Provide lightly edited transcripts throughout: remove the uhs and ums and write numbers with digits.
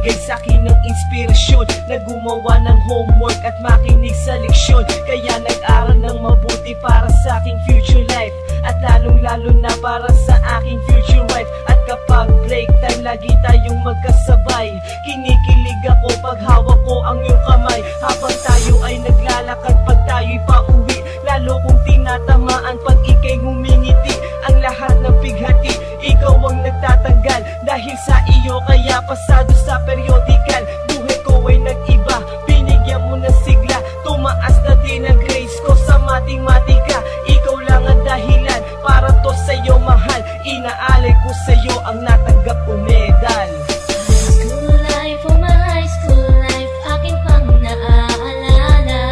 nagbigay sa'kin ng inspirasyon na gumawa ng homework at makinig sa leksyon. Kaya nag-aral ng mabuti para sa aking future life, at lalong-lalo na para sa aking future wife. At kapag break time, lagi tayong magkasabay. Kinikilig ako pag hawak ko ang iyong kamay, habang tayo ay naglalakad pag tayo'y pauwi. Lalo kong tinatamaan pag ika'y ngumingiti. Ang lahat ng bighati, ikaw ang nagtatanggal. Dahil sa iyo kaya pasado sa periodical. Buhay ko ay nag-iba, binigyan mo ng sigla. Tumaas na din ang grades ko sa matematika. Ikaw lang ang dahilan para to sa'yo mahal. Inaalay ko sa'yo ang natanggap kong medal. High school life, oh my high school life, akin pang naaalala.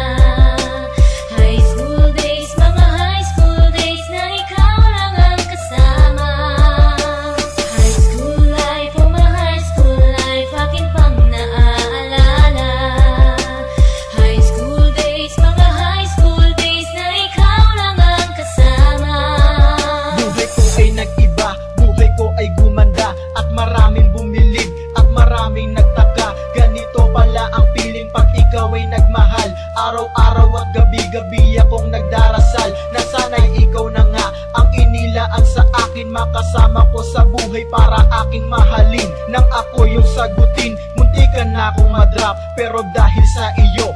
High school days, mga high school days na ikaw lang ang kasama. High school life, oh my high school life, akin pang naaalala. High school days, mga high school days na ikaw lang ang kasama. Buhay ko ay nag-iba, buhay ko ay gumanda, at maraming bumilig, at maraming nagtaka. Ganito pala ang feeling pag ikaw ay nagmahal. Araw-araw at gabi-gabi akong nagdarasal na sana'y ikaw na nga ang inilaan sa akin. Makasama ko sa buhay para aking mahalin. Nang ako yung sagutin, muntikan na akong madrop, pero dahil sa iyo